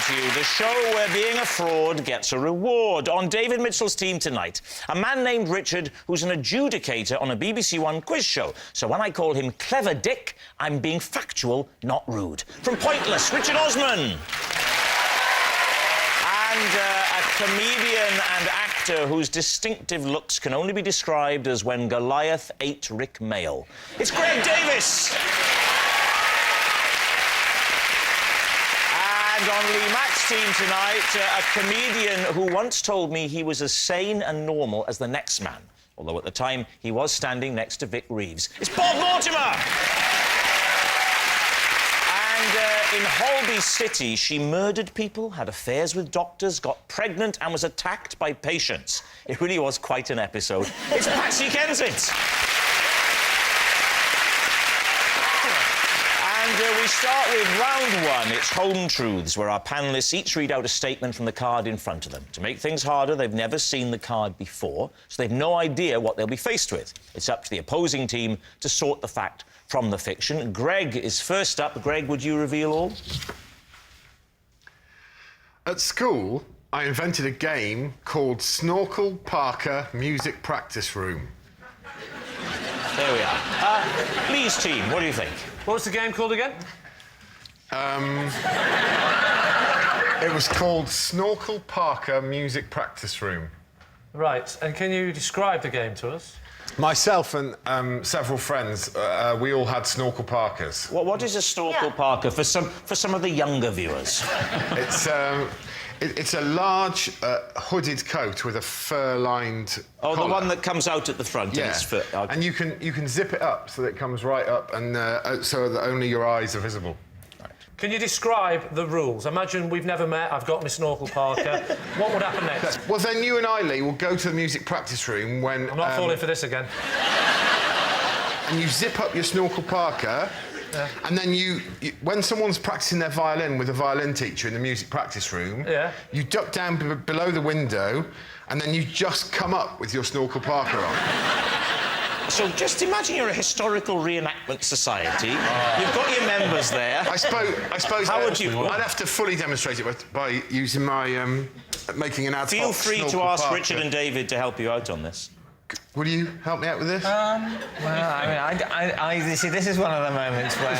to you, the show where being a fraud gets a reward. On David Mitchell's team tonight, a man named Richard who's an adjudicator on a BBC One quiz show. So when I call him Clever Dick, I'm being factual, not rude. From Pointless, Richard Osman. And a comedian and actor whose distinctive looks can only be described as when Goliath ate Rick Mayall. It's Greg Davis. And on Lee Mack's team tonight, a comedian who once told me he was as sane and normal as the next man, although at the time he was standing next to Vic Reeves. It's Bob Mortimer! And in Holby City, she murdered people, had affairs with doctors, got pregnant and was attacked by patients. It really was quite an episode. It's Patsy Kensit! And we start with round one. It's Home Truths, where our panellists each read out a statement from the card in front of them. To make things harder, they've never seen the card before, so they've no idea what they'll be faced with. It's up to the opposing team to sort the fact from the fiction. Greg is first up. Greg, would you reveal all? At school, I invented a game called Snorkel Parker Music Practice Room. There we are. Lee's team, what do you think? What was the game called again? It was called Snorkel Parker Music Practice Room. Right, and can you describe the game to us? Myself and several friends, we all had Snorkel Parkers. What is a Snorkel Parker for some of the younger viewers? It's a large hooded coat with a fur-lined Oh, collar. the one that comes out at the front. Yeah, and it's fur. Okay. And you can zip it up so that it comes right up, and so that only your eyes are visible. Right. Can you describe the rules? Imagine we've never met, I've got my Snorkel Parker. What would happen next? Well, then you and I, Lee, will go to the music practice room when... I'm not falling for this again. And you zip up your Snorkel Parker... Yeah. And then you, when someone's practicing their violin with a violin teacher in the music practice room, you duck down below the window, and then you just come up with your Snorkel Parker on. So just imagine you're a historical reenactment society. You've got your members there. I suppose. How would you? I'd have to fully demonstrate it by using my making an ad hoc. Feel free Snorkel to ask Parker. Richard and David to help you out on this. Will you help me out with this? Well, I mean, I see, this is one of the moments where... I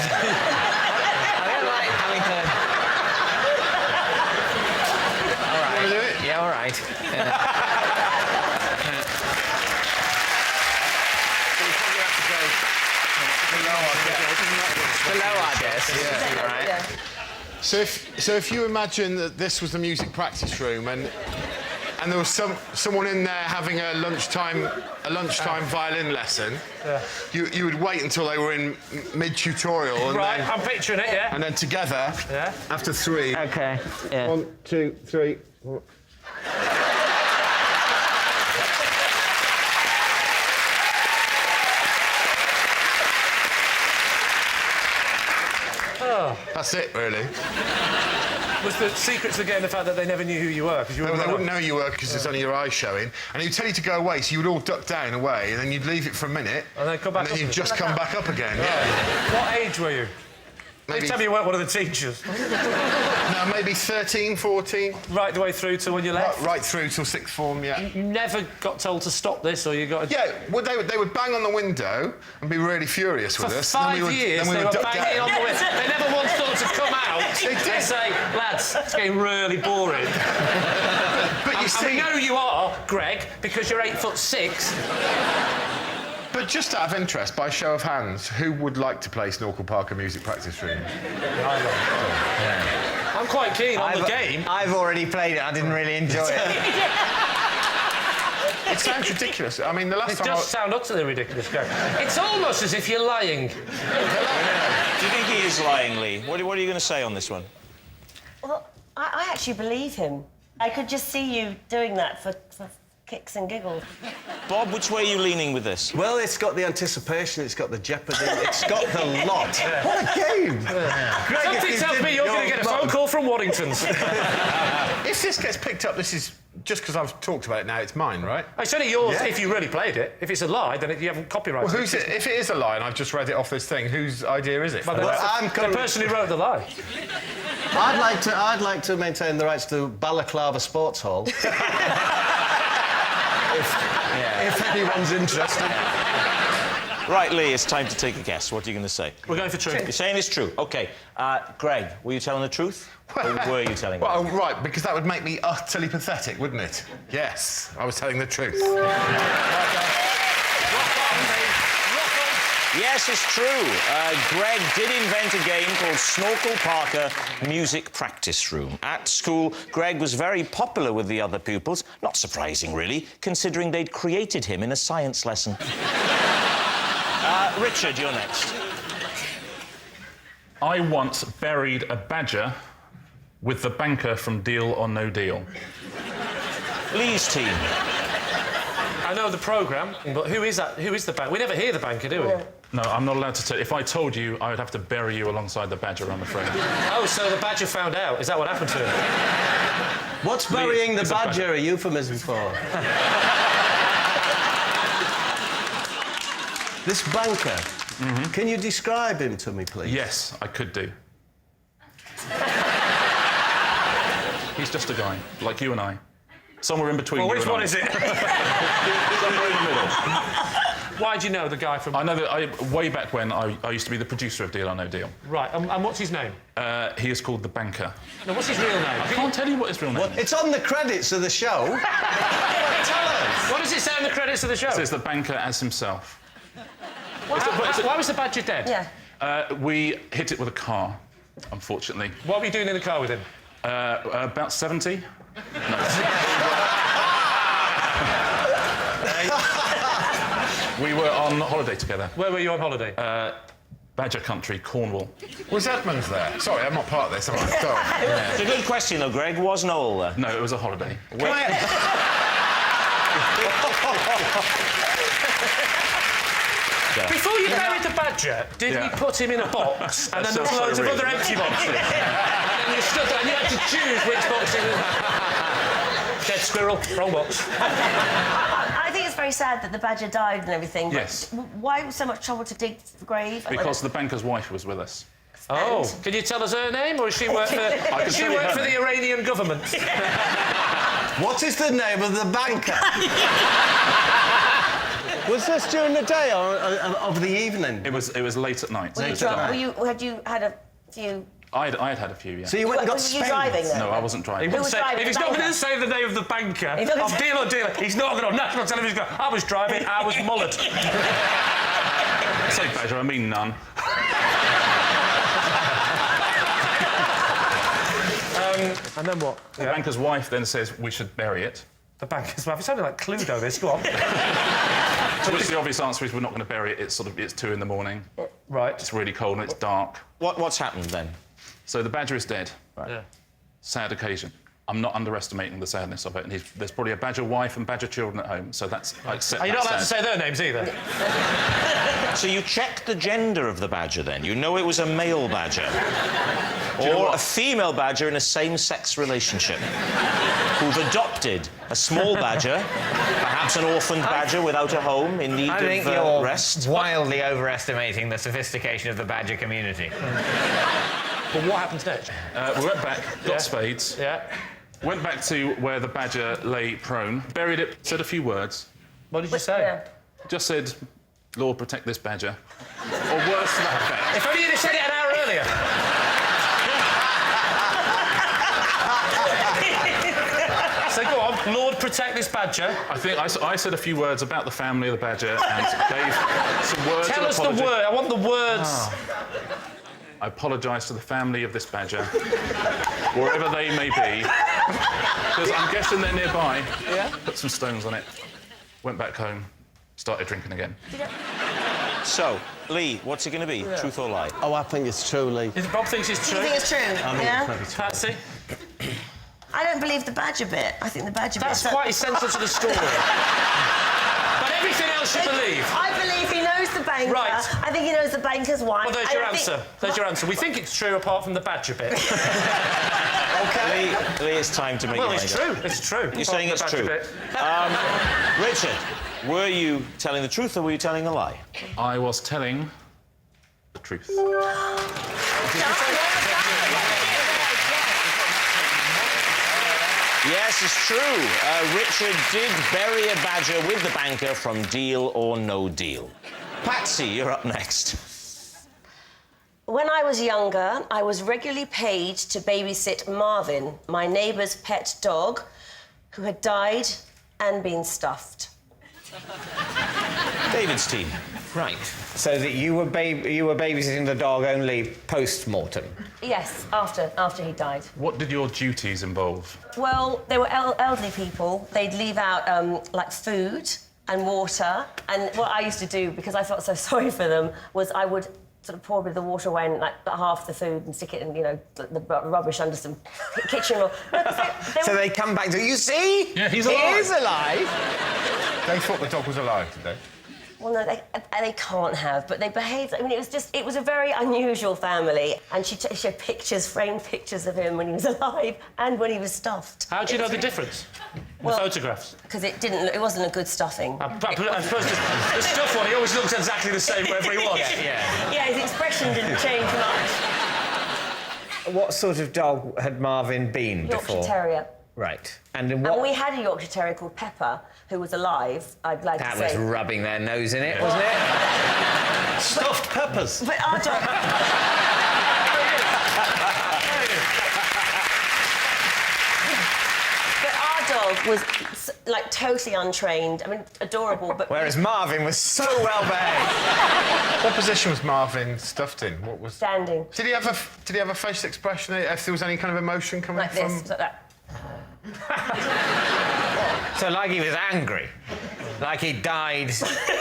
don't like having to... All right. You want to do it? Yeah, all right. Yeah. Below, I guess. Yeah. All right. So if you imagine that this was the music practice room and there was someone in there having a lunchtime violin lesson, you would wait until they were in mid-tutorial and Right, I'm picturing it, yeah. and then together, after three. OK, yeah. 1, 2, 3. That's it, really. Was the secret to the game the fact that they never knew who you were? They wouldn't know you were because there's only your eyes showing. And he'd tell you to go away, so you would all duck down away, and then you'd leave it for a minute. And then come back and then up you'd just come back up again, yeah. What age were you? Maybe... Tell me you weren't one of the teachers. No, maybe 13, 14. Right the way through to when you left? Right through till sixth form, yeah. You never got told to stop this, or you got... Yeah, well, they would bang on the window and be really furious with us. For 5 years, they were banging on the window. They never once thought to come out and say, lads, it's getting really boring. But you see... we know you are, Greg, because you're 8'6". But just out of interest, by show of hands, who would like to play Snorkel Parker Music Practice Room? I'm quite keen on the game. I've already played it. I didn't really enjoy it. It sounds ridiculous. I mean, the last It time does sound utterly ridiculous, Greg. It's almost as if you're lying. Do you think he is lying, Lee? What are you going to say on this one? Well, I actually believe him. I could just see you doing that for kicks and giggles. Bob, which way are you leaning with this? Well, it's got the anticipation, it's got the jeopardy, it's got the lot. What a game! Greg, Something tells me you're going to get a phone call from Waddington's. If this gets picked up, this is just because I've talked about it now. It's mine, right? It's only yours Yeah. if you really played it. If it's a lie, then you haven't copyrighted Well, it. if it is a lie and I've just read it off this thing, whose idea is it? Well, the person who wrote the lie. I'd like to maintain the rights to Balaclava Sports Hall. if anyone's interested. Right, Lee, it's time to take a guess. What are you going to say? We're going for true. You're saying it's true. OK. Greg, were you telling the truth? Or were you telling Well, it? right, because that would make me utterly pathetic, wouldn't it? Yes, I was telling the truth. Yes, it's true. Greg did invent a game called Snorkel Parker Music Practice Room. At school, Greg was very popular with the other pupils. Not surprising, really, considering they'd created him in a science lesson. Richard, you're next. I once buried a badger with the banker from Deal or No Deal. Lee's team. I know the programme, but who is that? Who is the banker? We never hear the banker, do we? No, I'm not allowed to tell. If I told you, I would have to bury you alongside the badger, I'm afraid. Oh, so the badger found out. Is that what happened to him? What's burying the It's a badger a euphemism for? This banker, can you describe him to me, please? Yes, I could do. He's just a guy, like you and I. Somewhere in between Well, you which and one I. is it? Somewhere in the middle. Why do you know the guy from... I know that way back when I used to be the producer of Deal or No Deal. Right, and what's his name? He is called the banker. No, what's his real name? I can't tell you what his real name is. It's on the credits of the show. Tell us. What does it say in the credits of the show? It says the banker as himself. Why was the badger dead? Yeah. We hit it with a car, unfortunately. What were you doing in the car with him? About 70. We were on holiday together. Where were you on holiday? Badger country, Cornwall. Was Edmund there? Sorry, I'm not part of this, am I? Sorry. It's a good question, though, Greg. Was Noel there? No, it was a holiday. Before you buried the badger, did we put him in a box and then there were That's loads of so other rude. empty boxes? And then you stood there and you had to choose which box it was. Dead squirrel, wrong box. I think it's very sad that the badger died and everything. But Yes. Why so much trouble to dig the grave? Because the banker's wife was with us. Oh, can you tell us her name, or does she work for? can She tell you work her for the name. Iranian government. What is the name of the banker? Was this during the day or of the evening? It was late at night. Were you It was drunk? dark. Had you had a few? I had a few, yeah. So you went and got Were you spent? driving then? No, I wasn't driving. was driving If he's the not banker? going to say the name of the banker, He's not gonna of say- Deal or Deal, he's not going on national television go, I was driving, I was mullered. I say badger, I mean none. And then what? The banker's wife then says we should bury it. The banker's wife. It sounded like Cluedo, this. Go on. To which the obvious answer is we're not going to bury it. It's 2 in the morning. Right. It's really cold and it's dark. What's happened then? So the badger is dead. Yeah. Sad occasion. I'm not underestimating the sadness of it. And there's probably a badger wife and badger children at home, so that's... I accept Are you not that's allowed to sad. say their names either? So you checked the gender of the badger, then? You know it was a male badger? Or a female badger in a same-sex relationship who've adopted a small badger, perhaps an orphaned badger without a home in need I think of you're rest? wildly overestimating the sophistication of the badger community. But what happens next? We went back, got spades, Yeah. went back to where the badger lay prone, buried it, said a few words, What did you say? Yeah. just said, Lord, protect this badger. Or worse to that effect. If only you'd have said it an hour earlier. So go on, Lord, protect this badger. I think I said a few words about the family of the badger and gave some words Tell of us the apology. word. I want the words. I apologise to the family of this badger, wherever they may be, because I'm guessing they're nearby. Yeah. Put some stones on it, went back home, started drinking again. So, Lee, what's it going to be? Truth or lie? Oh, I think it's true, Lee. Bob thinks it's Do true. you think it's true? Yeah. Patsy? I don't believe the badger bit. I think the badger That's bit. quite essential to the story. But everything else you believe. I believe he knows the banker. Right. I think he knows the banker's wife. Well, there's I your think- answer. There's your answer. We think it's true apart from the badger bit. Lee, it's time to make your mind it's up. true. It's true. You're saying it's true. Richard, were you telling the truth or were you telling a lie? I was telling the truth. Yes, it's true. Richard did bury a badger with the banker from Deal or No Deal. Patsy, you're up next. When I was younger, I was regularly paid to babysit Marvin, my neighbour's pet dog, who had died and been stuffed. David's team. Right. So that you were babysitting the dog only post-mortem. Yes, after he died. What did your duties involve? Well, they were elderly people. They'd leave out, like, food and water. And what I used to do, because I felt so sorry for them, was I would sort of pour a bit of the water away and, like, half the food and stick it in, you know, the rubbish under some kitchen or... So they come back to, you see? Yeah, he's alive. He is alive. They thought the dog was alive, did they? Well, no, they can't have, but they behaved... I mean, it was a very unusual family. And she showed pictures, framed pictures of him when he was alive and when he was stuffed. How do you know the difference? Well, the photographs? Because it wasn't a good stuffing. I suppose the stuff one, he always looks exactly the same wherever he was. Yeah, his expression didn't change much. What sort of dog had Marvin been before? Yorkshire Terrier. Right. And what... And we had a Yorkshire Terrier called Pepper, who was alive, I'd like to say. That was rubbing their nose in it, wasn't it? Stuffed peppers. But our dog... But our dog was, like, totally untrained. I mean, adorable, but... Whereas Marvin was so well behaved. What position was Marvin stuffed in? What was... Standing. Did he have a facial expression? If there was any kind of emotion coming Like from... this, like that. So like he was angry. Like he died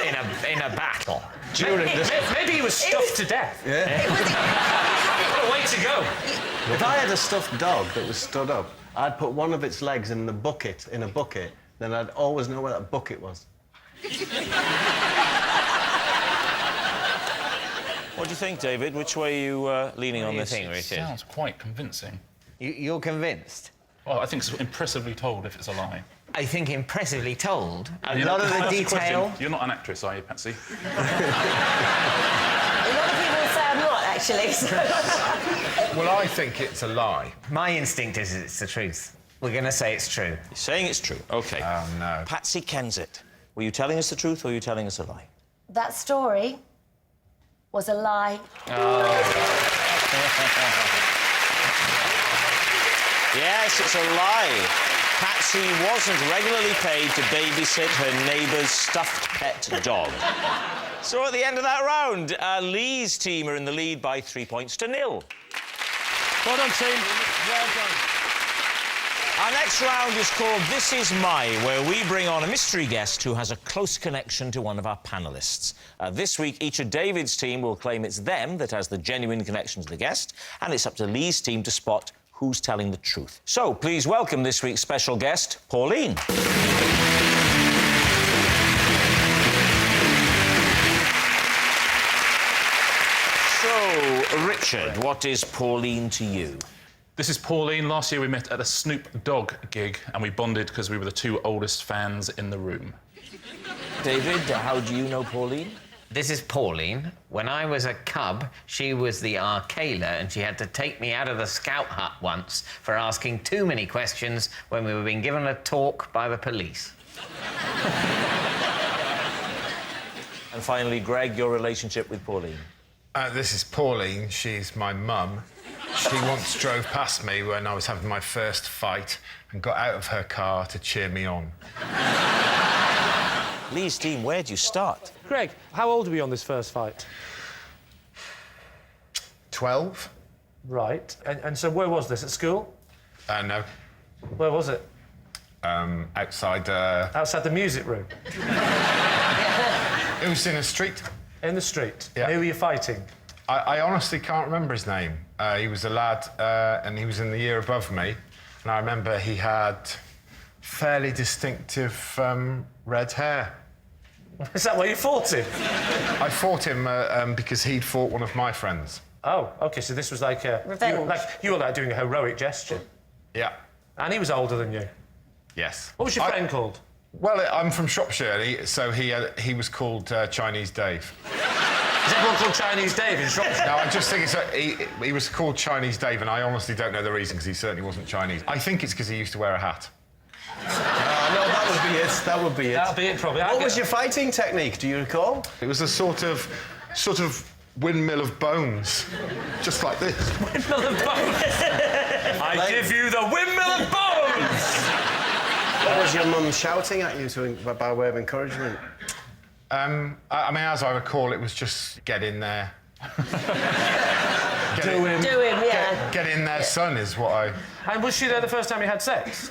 in a battle. Maybe he was stuffed to death. Yeah. What a way to go. If I had a stuffed dog that was stood up, I'd put one of its legs in a bucket, then I'd always know where that bucket was. What do you think, David? Which way are you leaning on this? What do you think, Richard? Sounds quite convincing. You're convinced? Well, I think it's impressively told if it's a lie. I think impressively told. A You lot know, of the that's detail... question. You're not an actress, are you, Patsy? A lot of people say I'm not, actually. So. Well, I think it's a lie. My instinct is it's the truth. We're going to say it's true. You're saying it's true. OK. Oh, no. Patsy Kensit, were you telling us the truth or were you telling us a lie? That story was a lie. Yes, it's a lie. Patsy wasn't regularly paid to babysit her neighbour's stuffed pet dog. So at the end of that round, Lee's team are in the lead by 3 points to 0. Well done, team. Well done. Our next round is called This Is My, where we bring on a mystery guest who has a close connection to one of our panellists. This week, each of David's team will claim it's them that has the genuine connection to the guest, and it's up to Lee's team to spot who's telling the truth. So, please welcome this week's special guest, Pauline. So, Richard, what is Pauline to you? This is Pauline. Last year we met at a Snoop Dogg gig and we bonded because we were the two oldest fans in the room. David, how do you know Pauline? This is Pauline. When I was a cub, she was the Arcala, and she had to take me out of the scout hut once for asking too many questions when we were being given a talk by the police. And finally, Greg, your relationship with Pauline? This is Pauline. She's my mum. She once drove past me when I was having my first fight and got out of her car to cheer me on. Lee's team, where do you start? Greg, how old were you on this first fight? 12? Right. And so where was this? At school? No. Where was it? Outside... Outside the music room? It was in a street. In the street? Yeah. Who were you fighting? I honestly can't remember his name. He was a lad, and he was in the year above me. And I remember he had fairly distinctive red hair. Is that why you fought him? I fought him because he'd fought one of my friends. Oh, OK, so this was like a... Revenge. You were like doing a heroic gesture. Yeah. And he was older than you. Yes. What was your friend called? Well, I'm from Shropshire, so he was called Chinese Dave. Is everyone called Chinese Dave in Shropshire? No, I just think he was called Chinese Dave, and I honestly don't know the reason, because he certainly wasn't Chinese. I think it's because he used to wear a hat. No, that would be it. That would be it. That'll be it, probably. What was your fighting technique? Do you recall? It was a sort of windmill of bones, just like this. Windmill of bones. I give you the windmill of bones. What was your mum shouting at you by way of encouragement? I mean, as I recall, it was just get in there. Do him, yeah. Get in there, son, is what I... And was she there the first time you had sex?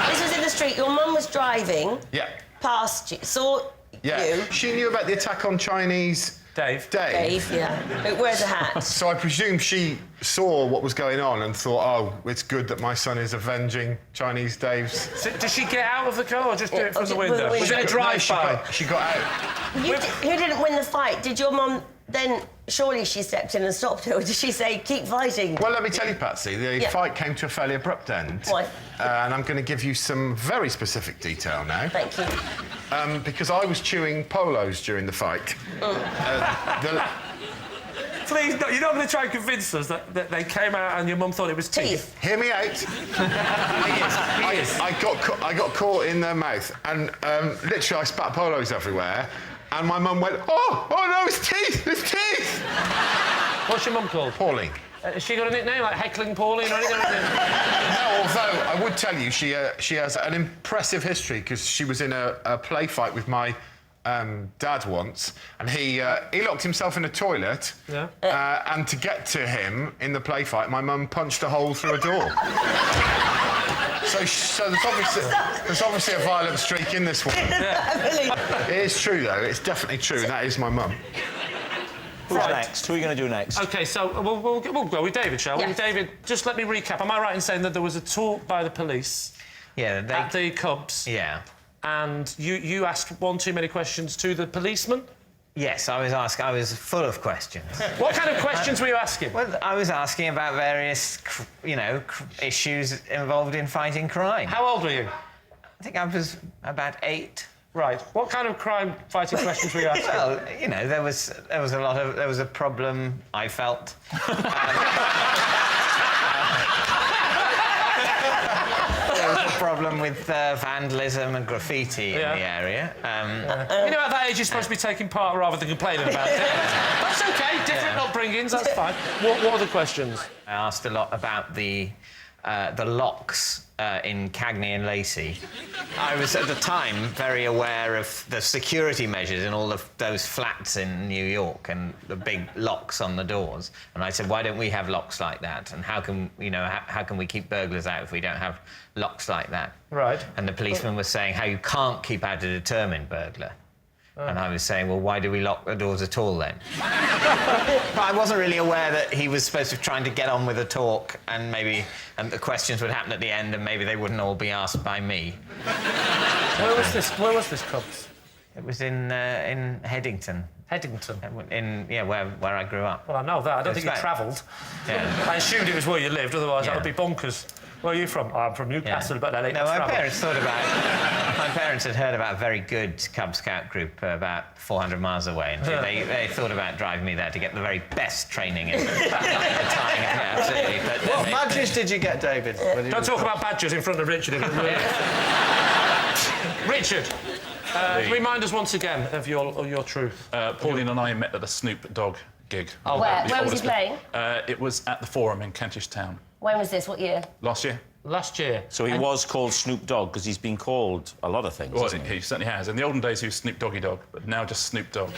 This was in the street. Your mum was driving Yeah. past you, saw you. She knew about the attack on Chinese... Dave. Dave, yeah. Who wears a hat. So I presume she saw what was going on and thought, oh, it's good that my son is avenging Chinese Dave's... So, did she get out of the car or just do it from the from the window? window. Was it a drive-by? She got out. Who didn't win the fight? Did your mum then... Surely she stepped in and stopped her, or did she say, keep fighting? Well, let me tell you, Patsy, the fight came to a fairly abrupt end. Why? And I'm going to give you some very specific detail now. Thank you. Because I was chewing polos during the fight. Please, no, you're not going to try and convince us that they came out and your mum thought it was teeth. Hear me out. I got caught in their mouth, and literally I spat polos everywhere. And my mum went, oh no, it's teeth, it's teeth! What's your mum called? Pauline. Has she got a nickname, like Heckling Pauline or anything? No, although I would tell you, she has an impressive history, because she was in a play fight with my dad once, and he locked himself in a toilet, and to get to him in the play fight, my mum punched a hole through a door. So there's obviously a violent streak in this one. Yeah. It is true, though. It's definitely true. That is my mum. Who's next? Who are you going to do next? OK, so we'll go with David, shall we? Yes. David, just let me recap. Am I right in saying that there was a talk by the police at the Cubs? Yeah. And you asked one too many questions to the policeman? Yes, I was full of questions. What kind of questions were you asking? Well, I was asking about various, issues involved in fighting crime. How old were you? I think I was about 8. Right. What kind of crime-fighting questions were you asking? Well, there was a problem, I felt. There was a problem with vandalism and graffiti in the area. You know, at that age, you're supposed to be taking part rather than complaining about it. That's OK. Different upbringings, that's fine. What are the questions? I asked a lot about the locks in Cagney and Lacey. I was, at the time, very aware of the security measures in all of those flats in New York and the big locks on the doors. And I said, why don't we have locks like that? And how can we keep burglars out if we don't have locks like that? Right. And the policeman was saying how you can't keep out a determined burglar. And I was saying, well, why do we lock the doors at all, then? But I wasn't really aware that he was supposed to be trying to get on with a talk, and maybe the questions would happen at the end, and maybe they wouldn't all be asked by me. Where was this Cubs? It was in Headington. Headington? Where I grew up. Well, I know that. I don't think you travelled. Yeah. I assumed it was where you lived, otherwise that would be bonkers. Where are you from? Oh, I'm from Newcastle, but I didn't travel. My parents had heard about a very good Cub Scout group about 400 miles away, and they thought about driving me there to get the very best training and tying. Absolutely. But what badges did you get, David? Don't talk about badges in front of Richard. Richard, remind us once again of your truth. Pauline and I met at a Snoop Dogg gig. Oh, where was he playing? It was at the Forum in Kentish Town. When was this? What year? Last year. Last year. So he was called Snoop Dogg because he's been called a lot of things, Well, hasn't he certainly has. In the olden days, he was Snoop Doggy Dogg, but now just Snoop Dogg.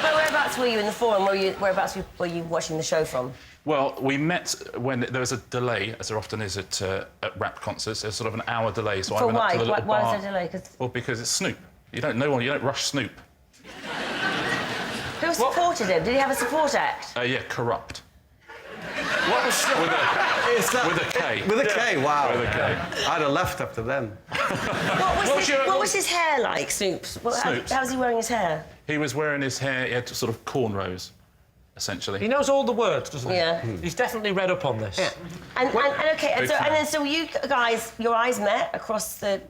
Whereabouts were you in the Forum? Whereabouts were you watching the show from? Well, we met when there was a delay, as there often is at rap concerts. There's sort of an hour delay, so I went up to the little bar. Why is there a delay? Well, because it's Snoop. You don't rush Snoop. Who supported him? Did he have a support act? Yeah, Corrupt. What was With a K. With a K, wow. With a K. I'd have left after them. What was his hair like, Snoop's? Snoop's? How was he wearing his hair? He was wearing his hair, he had sort of cornrows. essentially. He knows all the words, doesn't he? Yeah. He's definitely read up on this. And so you guys, your eyes met across the...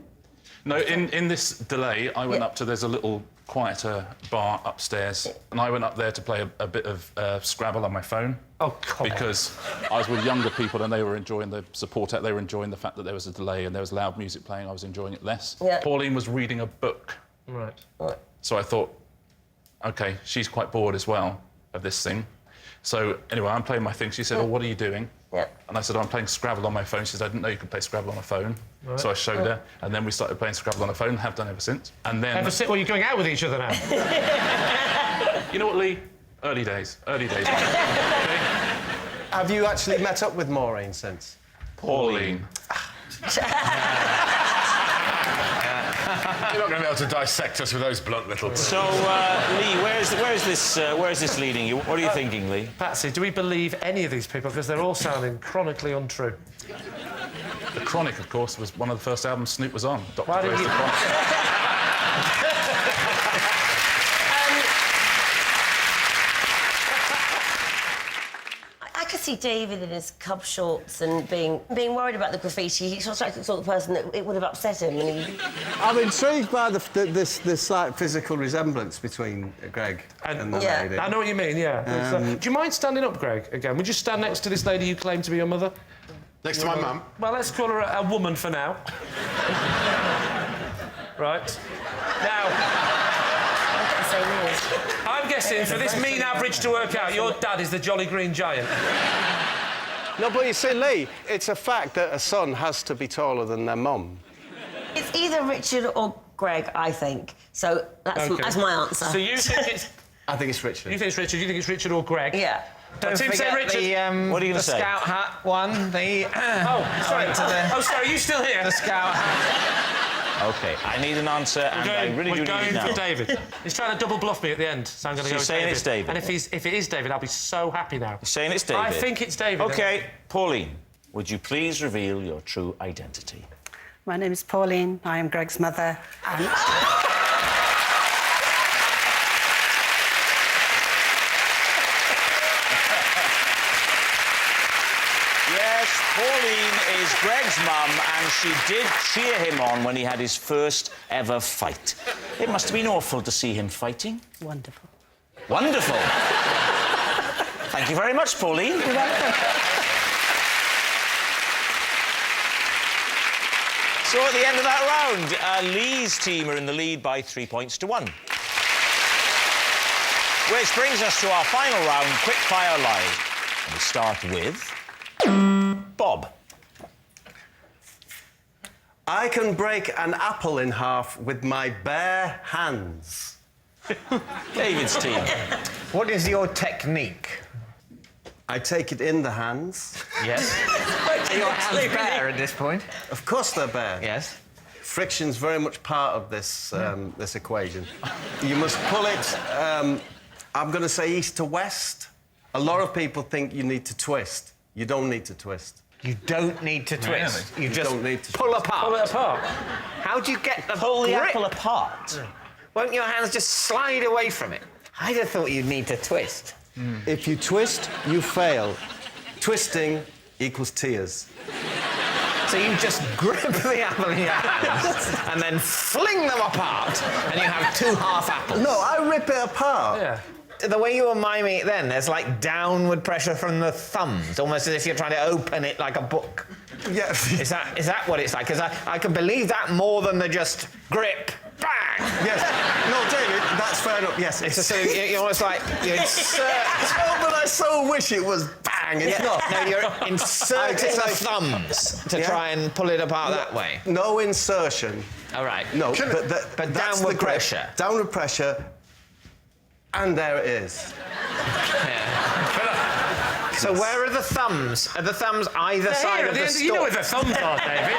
No, in this delay, I went up to... There's a little quieter bar upstairs, and I went up there to play a bit of Scrabble on my phone. Oh, God. Because I was with younger people and they were enjoying the support act, they were enjoying the fact that there was a delay and there was loud music playing, I was enjoying it less. Yeah. Pauline was reading a book. Right. So I thought, OK, she's quite bored as well of this thing. So, anyway, I'm playing my thing. She said, oh, what are you doing? Yeah. And I said, I'm playing Scrabble on my phone. She said, I didn't know you could play Scrabble on a phone. Right. So I showed her, and then we started playing Scrabble on a phone, have done ever since. And then... Ever since? Well, you're going out with each other now. You know what, Lee? Early days. Okay? Have you actually met up with Maureen since? Pauline. You're not going to be able to dissect us with those blunt little... So, Lee, where's this leading you? What are you thinking, Lee? Patsy, do we believe any of these people? Because they're all sounding chronically untrue. The Chronic, of course, was one of the first albums Snoop was on. Dr. Why did Dre's you... The Chronic. I could see David in his cub shorts and being worried about the graffiti. He's sort of the sort of person that it would have upset him. And he... I'm intrigued by this slight physical resemblance between Greg and the lady. I know what you mean, yeah. Do you mind standing up, Greg, again? Would you stand next to this lady you claim to be your mother? Next to my mum? Well, let's call her a woman for now. Right. Now... I'm guessing, for this mean average to work out, your dad is the Jolly Green Giant. No, but you see, Lee, it's a fact that a son has to be taller than their mum. It's either Richard or Greg, I think. So that's my answer. So you think it's... I think it's Richard. You think it's Richard? You think it's Richard or Greg? Yeah. Don't Tim say forget Richard. What are you going to the say? Scout hat one, the... Oh, sorry. Oh, sorry, are you still here? The Scout hat. OK, I need an answer, and I really do need it now. for David. He's trying to double bluff me at the end, so I'm going to go with saying David. it's David? And if it is David, I'll be so happy now. You're saying it's David? I think it's David. OK, Pauline, would you please reveal your true identity? My name is Pauline. I am Greg's mother. And... Yes, Pauline is Greg's mum, and she did cheer him on when he had his first ever fight. It must have been awful to see him fighting. Wonderful. Wonderful. Thank you very much, Pauline. You're welcome. So at the end of that round, Lee's team are in the lead by 3 points to 1. Which brings us to our final round, Quickfire Live. And we start with... Bob. I can break an apple in half with my bare hands. David's team. What is your technique? I take it in the hands. Yes. Are your hands bare at this point? Of course they're bare. Yes. Friction's very much part of this this equation. You must pull it, I'm going to say east to west. A lot of people think you need to twist. You don't need to twist. You don't need to twist. Really? You just don't need to pull apart. Pull it apart. How do you get the Pull the grip? apple apart. Won't your hands just slide away from it? I'd have thought you'd need to twist. If you twist, you fail. Twisting equals tears. So you just grip the apple in your hands and then fling them apart, and you have 2 half apples. No, I rip it apart. Yeah. The way you were miming it then, there's like downward pressure from the thumbs, almost as if you're trying to open it like a book. Yeah. Is that what it's like? Because I can believe that more than the just grip, bang! Yes. No, David, that's fair enough. Yes, It's just so you're almost like you insert. Oh, but I so wish it was bang. It's not. No, you're inserting the thumbs to try and pull it apart that way. No insertion. All right. No, but that's downward the grip. pressure. Downward pressure. And there it is. Yeah. So where are the thumbs? Are the thumbs either side of the stalk? You know where the thumbs are, David.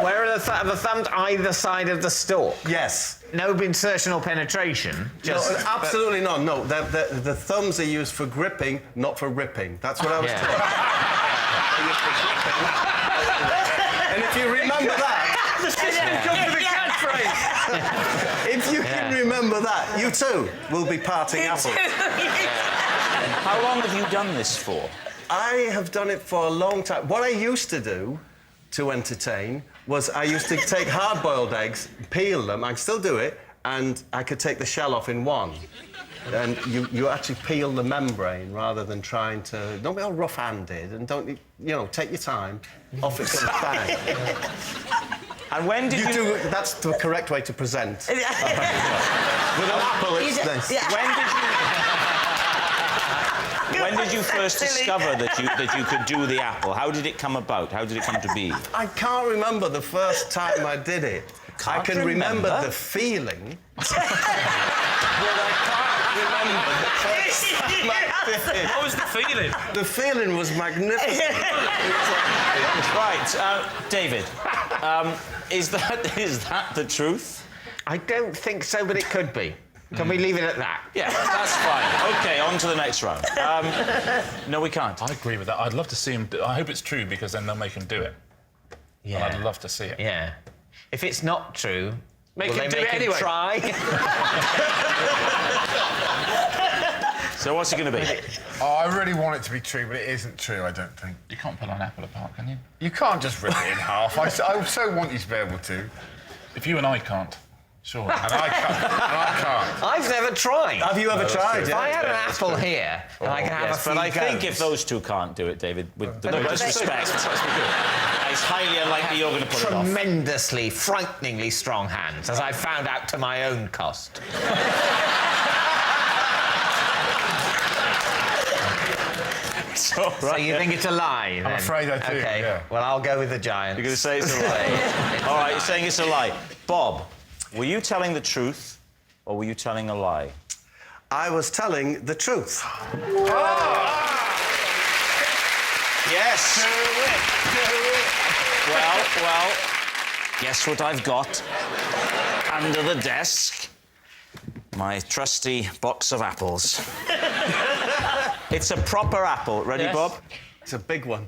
Where are the thumbs either side of the stalk? Yes. No insertion or penetration. Just No, absolutely not. No, the thumbs are used for gripping, not for ripping. That's what I was taught. And if you remember that... The system comes with a catch. phrase. If you can remember that, you too will be parting apples. How long have you done this for? I have done it for a long time. What I used to do to entertain was I used to take hard-boiled eggs, peel them, I can still do it, and I could take the shell off in one. And you actually peel the membrane rather than trying to... Don't be all rough-handed and don't, you know, take your time. Off it comes bang. And when did you... That's the correct way to present. With an apple, it's this. When did you first discover that you could do the apple? How did it come about? How did it come to be? I can't remember the first time I did it. I can remember the feeling, but I can't remember the first time I did it. What was the feeling? The feeling was magnificent. Right, David, is that the truth? I don't think so, but it could be. Can we leave it at that? Yeah, that's fine. OK, on to the next round. No, we can't. I agree with that. I'd love to see him... I hope it's true, because then they'll make him do it. Yeah. And I'd love to see it. Yeah. If it's not true, Make will him they do make it him anyway. try? So what's it going to be? Oh, I really want it to be true, but it isn't true, I don't think. You can't pull an apple apart, can you? You can't just rip it in half. I so want you to be able to. If you and I can't, sure. And I can't. I've never tried. Have you ever tried? If I had an apple here, and I could have a few But I think goes. if those two can't do it, David, with no disrespect, it's highly unlikely you're going to pull it off. Tremendously, frighteningly strong hands, as I found out to my own cost. So you think it's a lie, then? I'm afraid I do, OK, yeah. well, I'll go with the Giants. You're going to say it's a lie? All right, you're saying it's a lie. Bob, were you telling the truth or were you telling a lie? I was telling the truth. Yes. Well, guess what I've got under the desk? My trusty box of apples. It's a proper apple. Ready, Yes. Bob? It's a big one.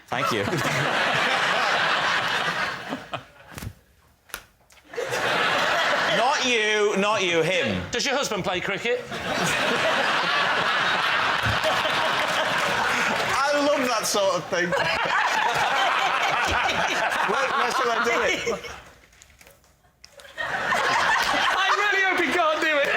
Thank you. Not you, him. Does your husband play cricket? I love that sort of thing. Where shall I do it? I really hope he can't do it.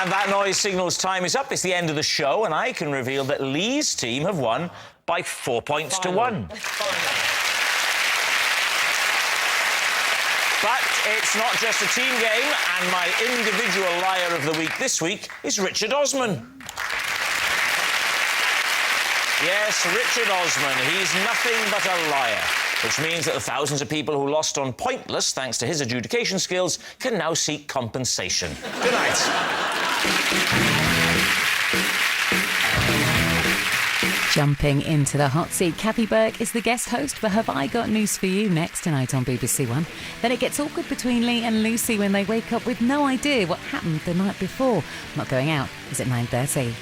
And that noise signals time is up. It's the end of the show, and I can reveal that Lee's team have won by 4 points to 1. But it's not just a team game, and my individual liar of the week this week is Richard Osman. Yes, Richard Osman. He's nothing but a liar, which means that the thousands of people who lost on Pointless, thanks to his adjudication skills, can now seek compensation. Good night. Jumping into the hot seat, Kathy Burke is the guest host for Have I Got News For You next tonight on BBC One. Then it gets awkward between Lee and Lucy when they wake up with no idea what happened the night before. Not Going Out is at 9:30.